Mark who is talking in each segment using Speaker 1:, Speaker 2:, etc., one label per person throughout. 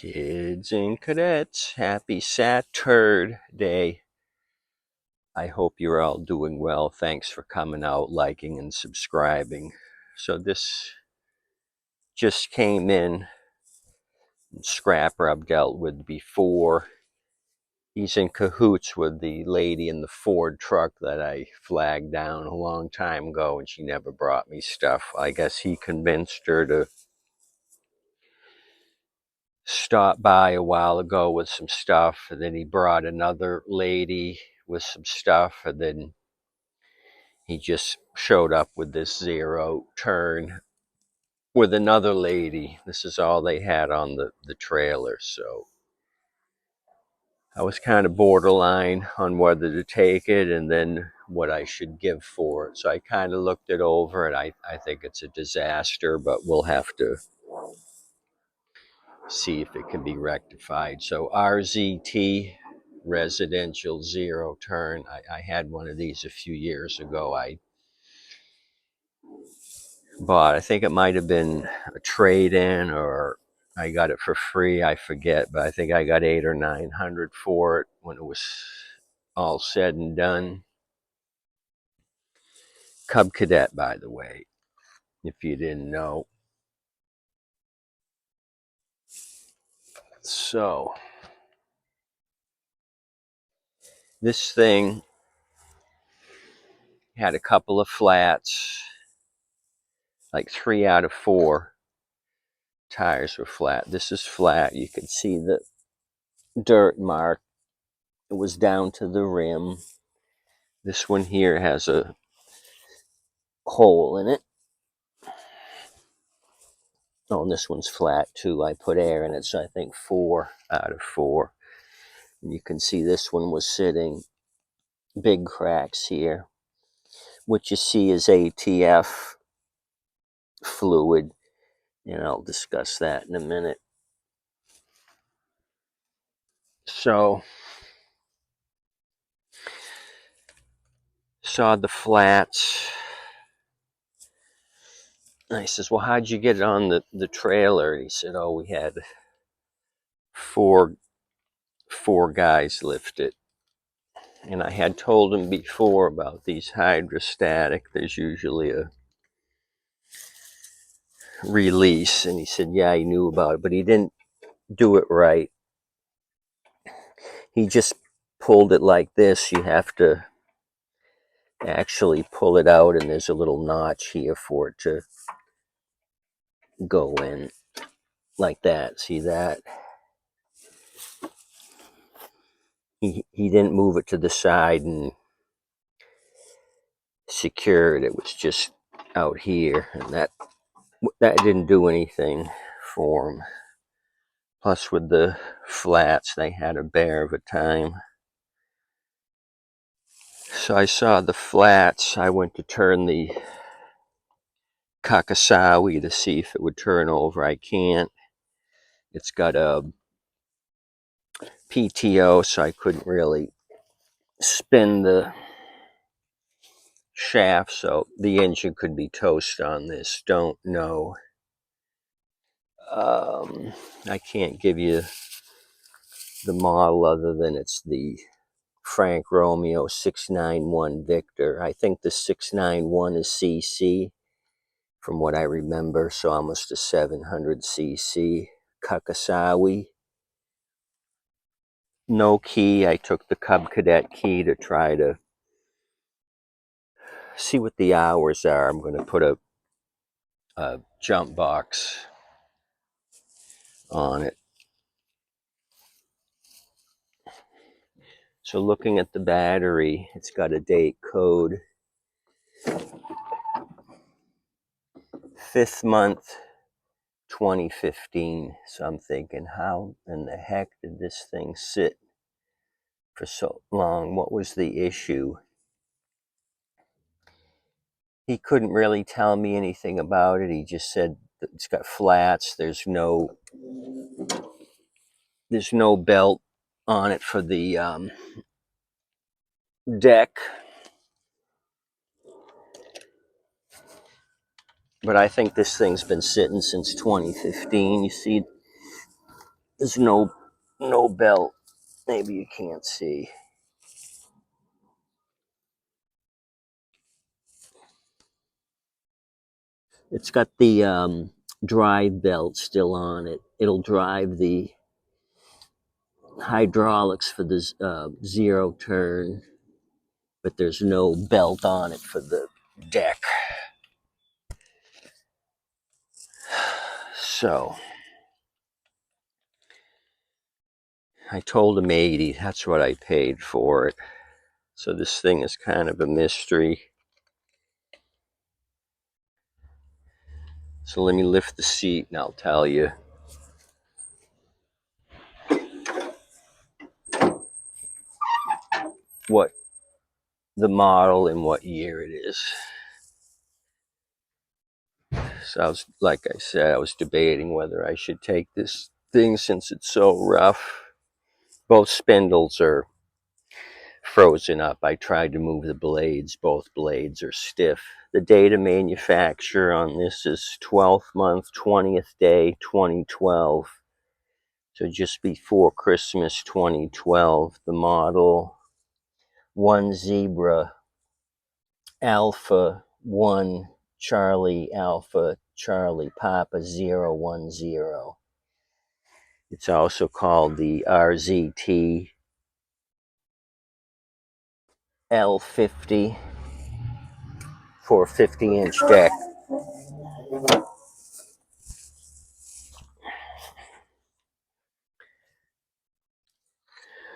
Speaker 1: Kids and cadets, happy Saturday. I hope you're all doing well. Thanks for coming out, liking, and subscribing. So this just came in. Scrapper I've dealt with before. He's in cahoots with the lady in the Ford truck that I flagged down a long time ago, and she never brought me stuff. I guess he convinced her to stopped by a while ago with some stuff, and then he brought another lady with some stuff, and then he just showed up with this zero turn with another lady. This is all they had on the trailer, so I was kind of borderline on whether to take it and then what I should give for it. So I kind of looked it over, and I think it's a disaster, but we'll have to see if it can be rectified. So RZT, residential zero turn. I had one of these a few years ago. I bought, I think it might have been a trade-in, or I got it for free, I forget, but I think I got $800 or $900 for it when it was all said and done. Cub Cadet, by the way, if you didn't know. So this thing had a couple of flats, like 3 out of 4 tires were flat. This is flat. You can see the dirt mark. It was down to the rim. This one here has a hole in it. Oh, and this one's flat too. I put air in it, so I think 4 out of 4. And you can see this one was sitting, big cracks here. What you see is ATF fluid, and I'll discuss that in a minute. So, saw the flats. And I says, well, how'd you get it on the trailer? And he said, oh, we had four guys lift it. And I had told him before about these hydrostatic. There's usually a release. And he said, yeah, he knew about it, but he didn't do it right. He just pulled it like this. You have to actually pull it out, and there's a little notch here for it to go in like that. See that? He didn't move it to the side and secure it. It was just out here, and that didn't do anything for him. Plus, with the flats, they had a bear of a time. So I saw the flats. I went to turn the Kawasaki to see if it would turn over. I can't. It's got a PTO, so I couldn't really spin the shaft, so the engine could be toast on this. Don't know. I can't give you the model other than it's the Frank Romeo 691 Victor. I think the 691 is CC from what I remember, so almost a 700 cc Kawasaki. No key. I took the Cub Cadet key to try to see what the hours are. I'm going to put a jump box on it. So looking at the battery, it's got a date code. 5th month, 2015. So I'm thinking, how in the heck did this thing sit for so long? What was the issue? He couldn't really tell me anything about it. He just said it's got flats. There's no belt on it for the deck. But I think this thing's been sitting since 2015. You see There's no belt. Maybe you can't see. It's got the drive belt still on it. It'll drive the hydraulics for the zero turn, but there's no belt on it for the deck. So I told him 80. That's what I paid for it. So this thing is kind of a mystery. So let me lift the seat and I'll tell you what the model and what year it is. So like I said, I was debating whether I should take this thing since it's so rough. Both spindles are frozen up. I tried to move the blades. Both blades are stiff. The date of manufacture on this is 12th month, 20th day, 2012. So just before Christmas 2012. The model 1 Zebra Alpha 1 Charlie Alpha Charlie Papa 010. It's also called the RZT L50 for 50-inch deck.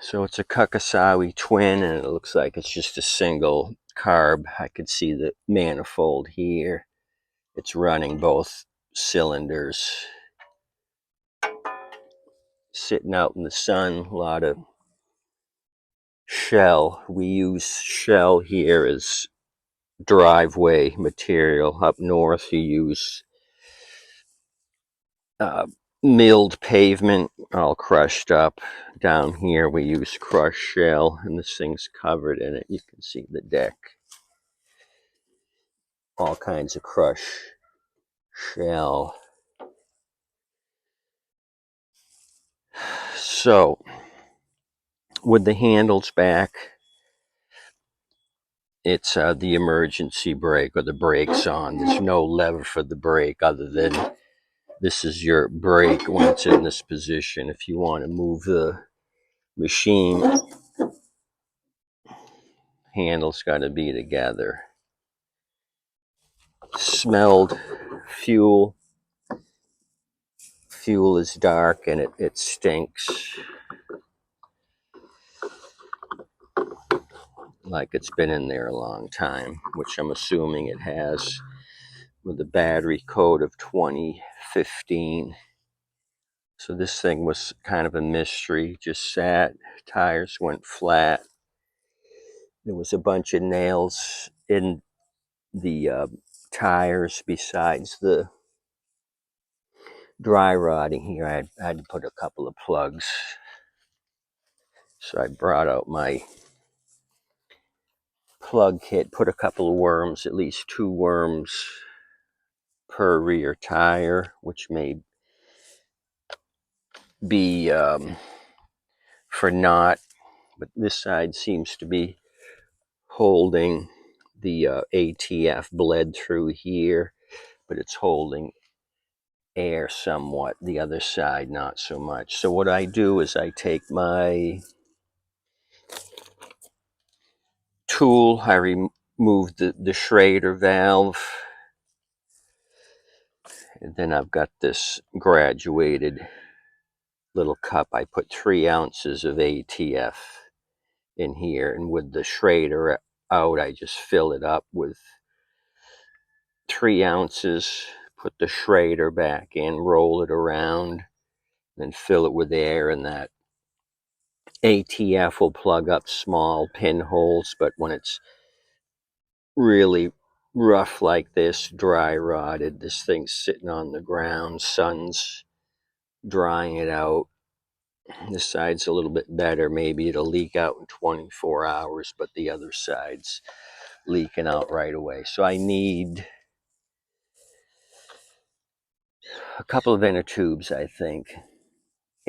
Speaker 1: So it's a Kawasaki twin, and it looks like it's just a single carb. I could see the manifold here. It's running both cylinders. Sitting out in the sun, a lot of shell. We use shell here as driveway material. Up north, you use milled pavement, all crushed up. Down here, we use crushed shell, and this thing's covered in it. You can see the deck. All kinds of crushed shell. So, with the handles back, it's the emergency brake, or the brake's on. There's no lever for the brake other than this is your brake when it's in this position. If you want to move the machine, handles got to be together. Smelled fuel. Fuel is dark and it stinks. Like it's been in there a long time, which I'm assuming it has, with a battery code of 2015. So this thing was kind of a mystery. Just sat, tires went flat. There was a bunch of nails in the tires besides the dry rotting here. I had to put a couple of plugs. So I brought out my plug kit, put a couple of worms, at least 2 worms per rear tire, which may be for knot, but this side seems to be holding. The ATF bled through here, but it's holding air somewhat. The other side, not so much. So what I do is I take my tool, I remove the Schrader valve, and then I've got this graduated little cup. I put 3 ounces of ATF in here, and with the Schrader out, I just fill it up with 3 ounces, put the Schrader back in, roll it around, then fill it with air, and that ATF will plug up small pinholes. But when it's really rough like this, dry rotted, this thing's sitting on the ground, sun's drying it out. This side's a little bit better. Maybe it'll leak out in 24 hours, but the other side's leaking out right away. So I need a couple of inner tubes, I think.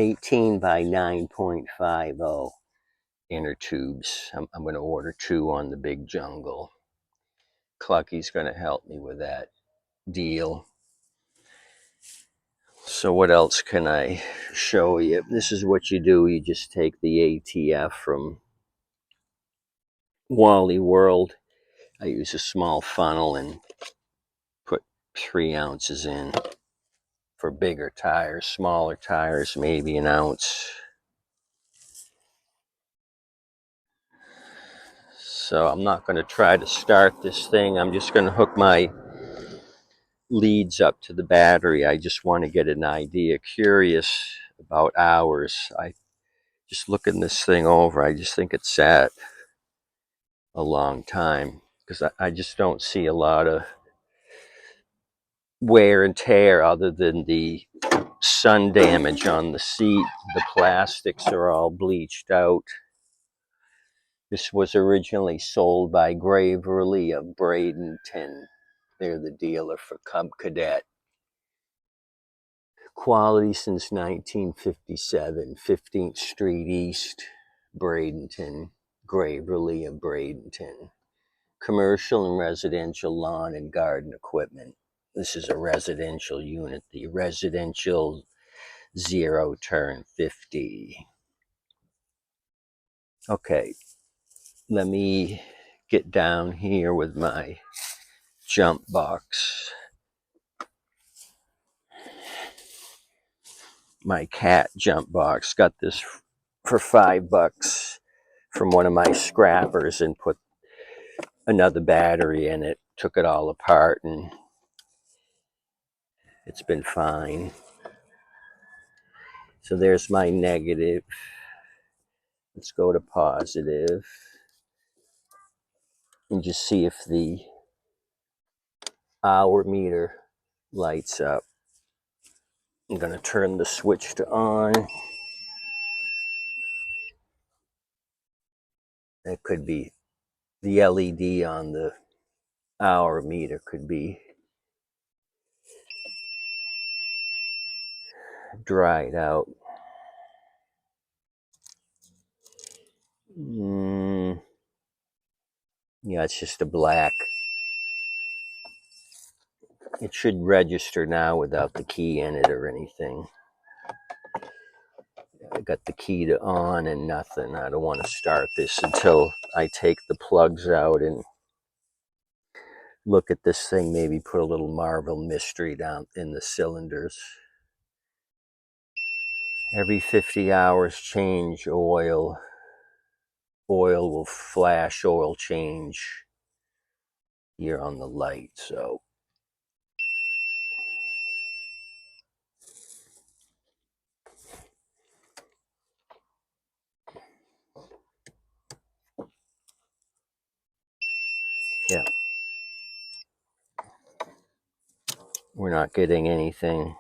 Speaker 1: 18 by 9.50 inner tubes. I'm going to order 2 on the Big Jungle. Clucky's going to help me with that deal. So what else can I show you? This is what you do. You just take the ATF from Wally World. I use a small funnel and put 3 ounces in. For bigger tires, smaller tires, maybe an ounce. So I'm not going to try to start this thing. I'm just going to hook my leads up to the battery. I just want to get an idea. Curious about hours. I just looking this thing over, I just think it's sat a long time because I just don't see a lot of wear and tear other than the sun damage on the seat. The plastics are all bleached out. This was originally sold by Graverly of Bradenton. They're the dealer for Cub Cadet. Quality since 1957, 15th Street East, Bradenton, Graverly of Bradenton. Commercial and residential lawn and garden equipment. This is a residential unit, the residential 0 turn 50. Okay, let me get down here with my jump box. My cat jump box. Got this for $5 from one of my scrappers and put another battery in it. Took it all apart and it's been fine. So there's my negative. Let's go to positive and just see if the hour meter lights up. I'm going to turn the switch to on. It could be the LED on the hour meter could be dried out. Yeah, it's just a black. It should register now without the key in it or anything. I got the key to on and nothing. I don't want to start this until I take the plugs out and look at this thing, maybe put a little Marvel Mystery down in the cylinders. Every 50 hours change oil. Oil will flash oil change here on the light. So yeah, we're not getting anything.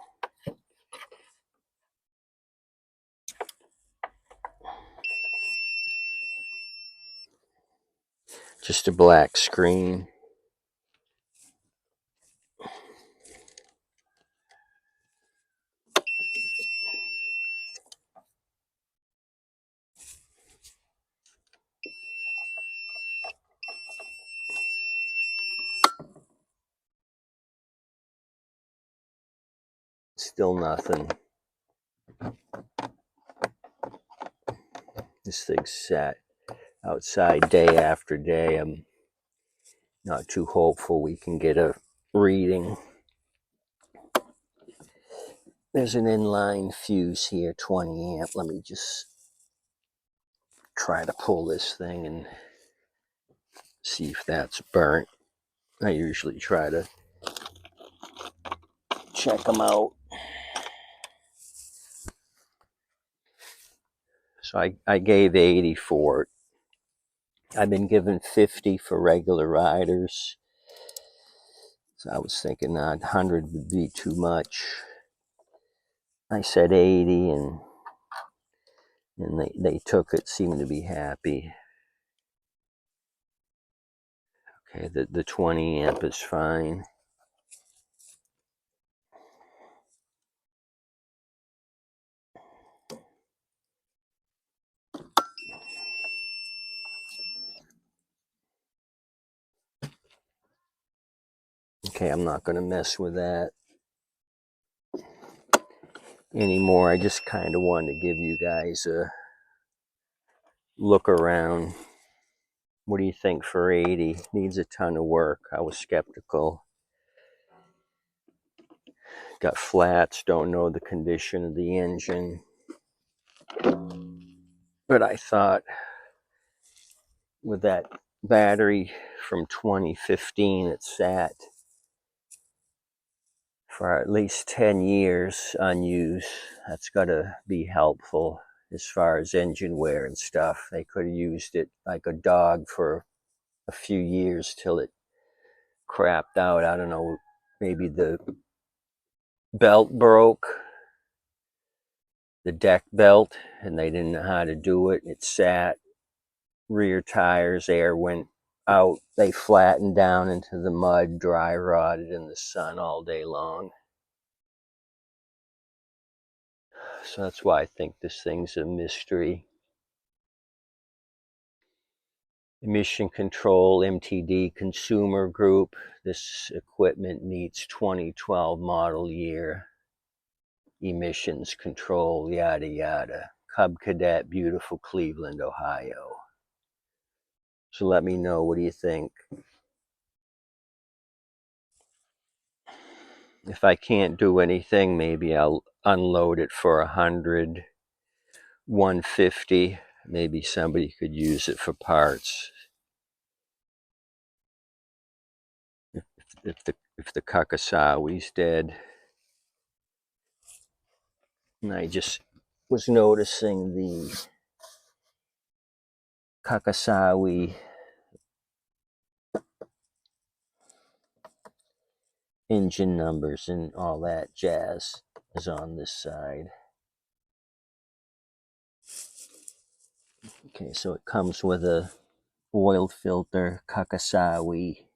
Speaker 1: Just a black screen. Still nothing. This thing sat outside day after day. I'm not too hopeful we can get a reading. There's an inline fuse here, 20 amp. Let me just try to pull this thing and see if that's burnt. I usually try to check them out. So I gave 80 for it. I've been given 50 for regular riders. So I was thinking 100 would be too much. I said 80 and they took it, seemed to be happy. Okay, the 20 amp is fine. Okay, I'm not going to mess with that anymore. I just kind of wanted to give you guys a look around. What do you think for 80? Needs a ton of work. I was skeptical. Got flats, don't know the condition of the engine. But I thought with that battery from 2015, it sat for at least 10 years unused. That's got to be helpful as far as engine wear and stuff. They could have used it like a dog for a few years till it crapped out. I don't know, maybe the belt broke, the deck belt, and they didn't know how to do it. It sat, rear tires, air went out, they flattened down into the mud, dry rotted in the sun all day long. So that's why I think this thing's a mystery. Emission Control MTD Consumer Group. This equipment meets 2012 model year emissions control, yada yada. Cub Cadet, beautiful Cleveland, Ohio. So let me know, what do you think? If I can't do anything, maybe I'll unload it for 100, 150. Maybe somebody could use it for parts. If the Kawasai's dead. And I just was noticing the Kawasaki engine numbers and all that jazz is on this side. Okay, so it comes with a oil filter, Kawasaki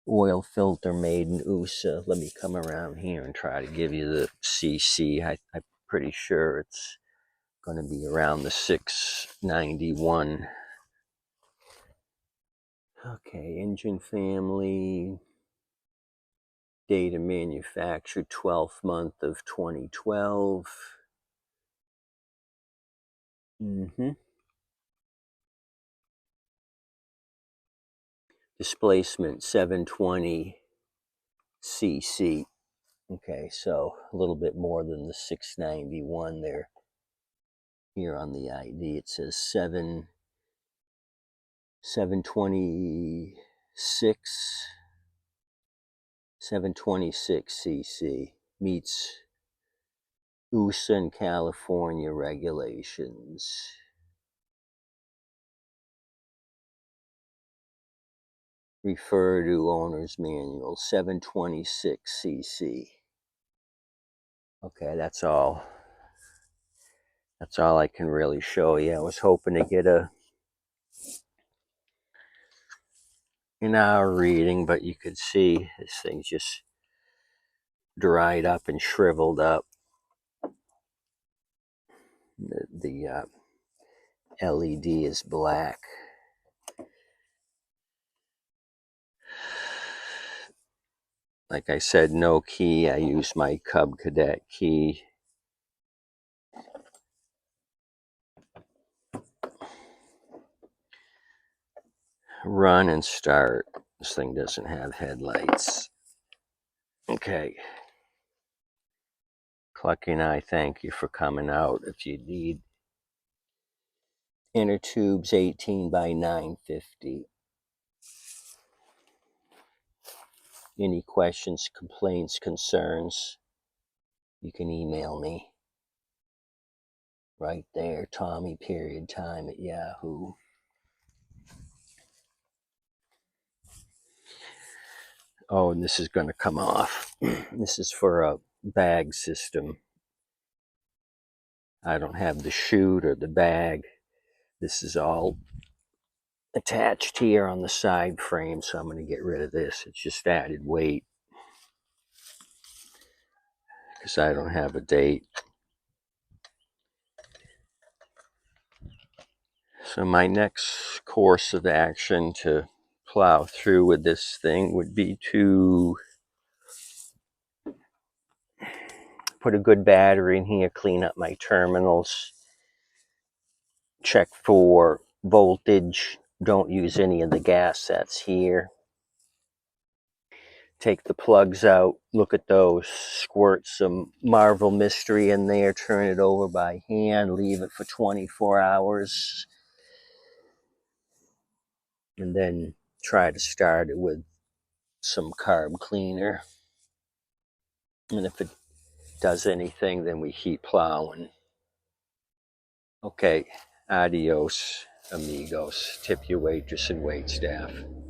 Speaker 1: oil filter made in USA. Let me come around here and try to give you the CC. I'm pretty sure it's going to be around the 691. Okay, engine family, data manufactured 12th month of 2012. Displacement 720 cc. Okay, so a little bit more than the 691 there. Here on the ID it says 726 cc. Meets USA and California regulations. Refer to owner's manual, 726 cc. Okay, that's all. That's all I can really show you. I was hoping to get an hour reading, but you could see this thing's just dried up and shriveled up. The LED is black. Like I said, no key. I use my Cub Cadet key. Run and start. This thing doesn't have headlights. Okay. Clucky and I thank you for coming out. If you need inner tubes, 18 by 950. Any questions, complaints, concerns, you can email me. Right there, Tommy.time at Yahoo. Oh, and this is going to come off. This is for a bag system. I don't have the chute or the bag. This is all attached here on the side frame, so I'm going to get rid of this. It's just added weight because I don't have a date. So my next course of action to plow through with this thing would be to put a good battery in here, clean up my terminals, check for voltage, don't use any of the gas that's here. Take the plugs out, look at those, squirt some Marvel Mystery in there, turn it over by hand, leave it for 24 hours, and then try to start it with some carb cleaner. And if it does anything, then we keep plowing. Okay, adios, amigos. Tip your waitress and waitstaff.